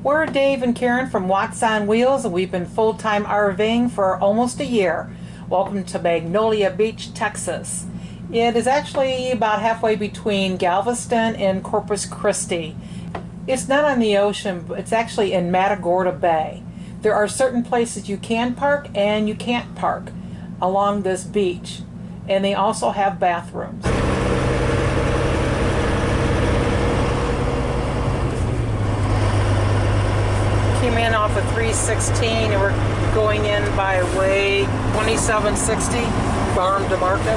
We're Dave and Karen from Watts on Wheels, and we've been full-time RVing for almost a year. Welcome to Magnolia Beach, Texas. It is actually about halfway between Galveston and Corpus Christi. It's not on the ocean, but it's actually in Matagorda Bay. There are certain places you can park and you can't park along this beach, and they also have bathrooms. Came in off of 316 and we're going in by way 2760 Farm to Market.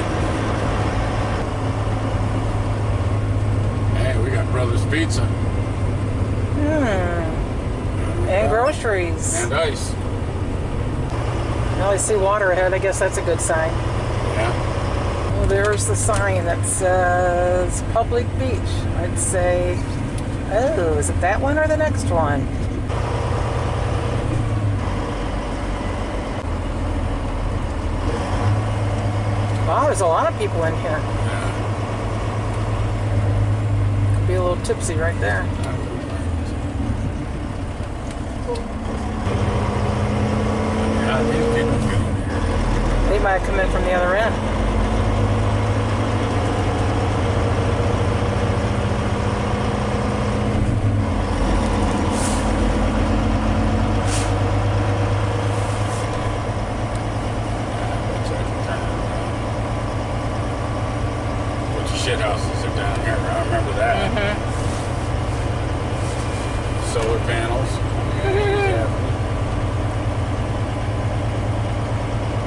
Hey, we got Brothers Pizza. And groceries. And ice. Now I see water ahead. I guess that's a good sign. Yeah. Well, there's the sign that says Public Beach. I'd say, oh, is it that one or the next one? Wow, there's a lot of people in here. Yeah. Could be a little tipsy right there. Yeah, these people feel here. They might come in from the other end. Shit houses are down here. I remember that. Solar panels.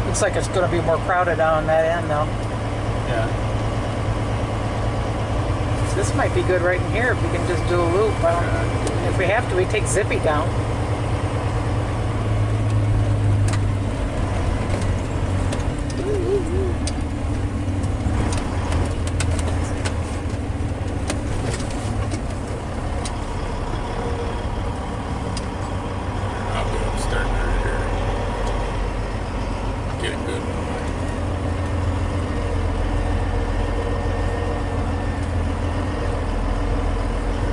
Looks like it's going to be more crowded on that end though. Yeah. So this might be good right in here if we can just do a loop. If we have to, we take Zippy down.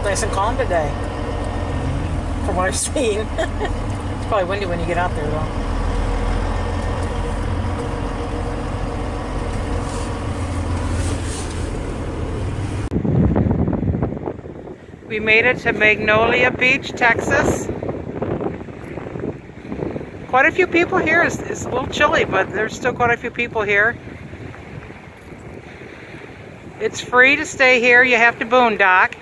Nice and calm today, from what I've seen. It's probably windy when you get out there, though. We made it to Magnolia Beach, Texas. Quite a few people here. It's a little chilly, but there's still quite a few people here. It's free to stay here. You have to boondock.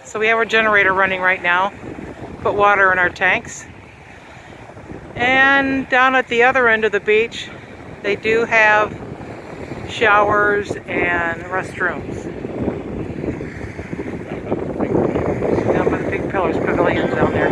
So we have our generator running right now. Put water in our tanks. And down at the other end of the beach, they do have showers and restrooms. Down by the Big Pillars Pavilion down there.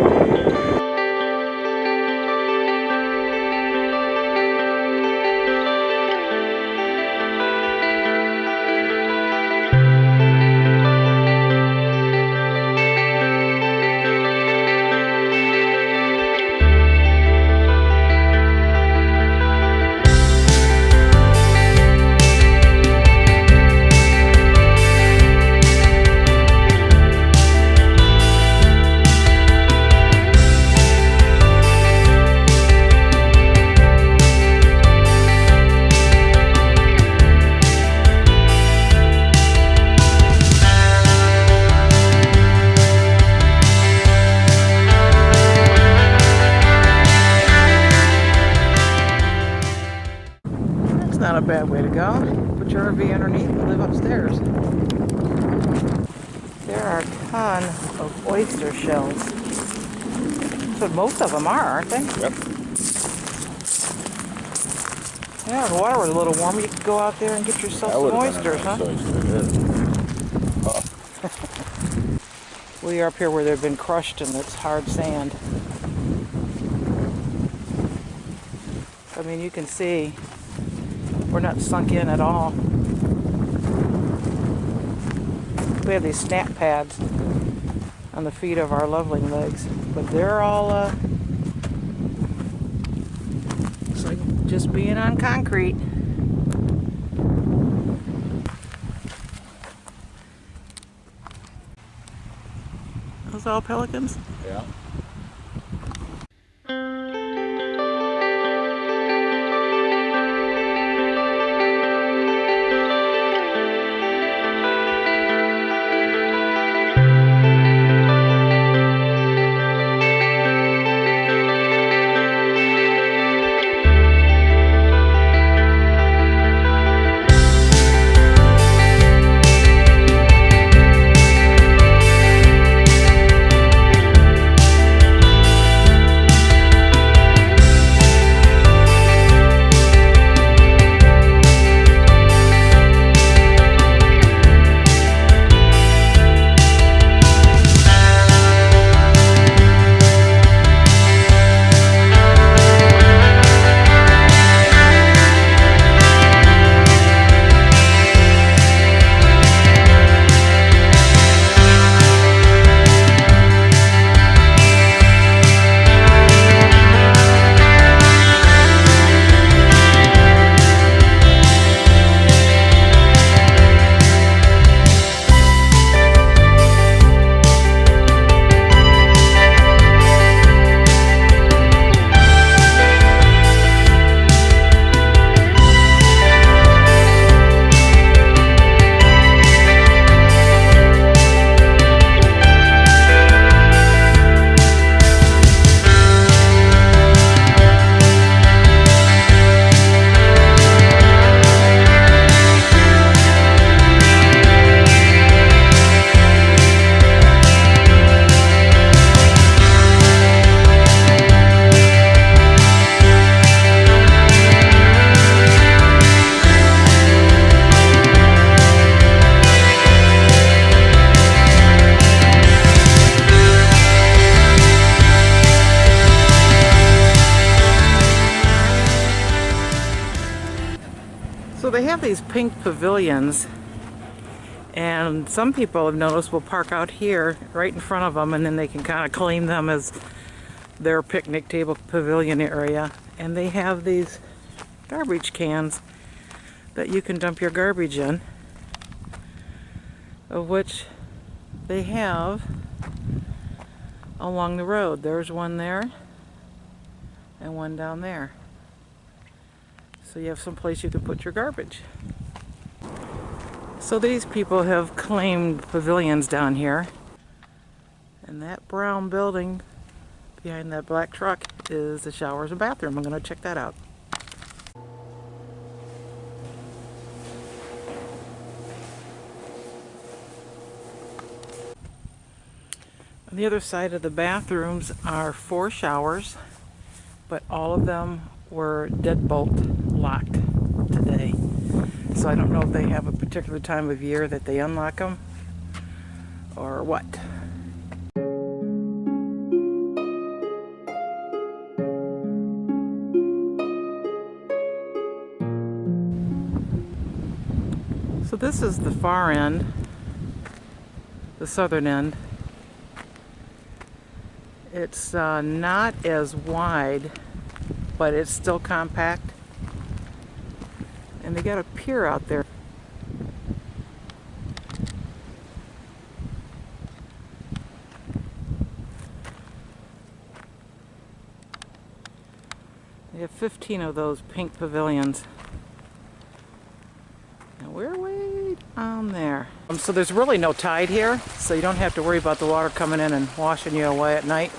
Not a bad way to go. Put your RV underneath and live upstairs. There are a ton of oyster shells. So most of them are, aren't they? Yep. Yeah, the water was a little warm. You could go out there and get yourself some oysters, huh? We are up here where they've been crushed and it's hard sand. I mean, you can see we're not sunk in at all. We have these snap pads on the feet of our lovely legs, but they're all it's like just being on concrete. Those all pelicans? Yeah. they have these pink pavilions, and some people have noticed will park out here right in front of them, and then they can kind of claim them as their picnic table pavilion area. And they have these garbage cans that you can dump your garbage in, of which they have along the road. There's one there and one down there. So you have some place you can put your garbage. So these people have claimed pavilions down here. And that brown building behind that black truck is the showers and bathroom. I'm going to check that out. On the other side of the bathrooms are 4 showers, but all of them were deadbolt locked today. So I don't know if they have a particular time of year that they unlock them or what. So this is the far end, the southern end. It's not as wide, but it's still compact. And they got a pier out there. They have 15 of those pink pavilions. And we're way down there. So there's really no tide here, so you don't have to worry about the water coming in and washing you away at night.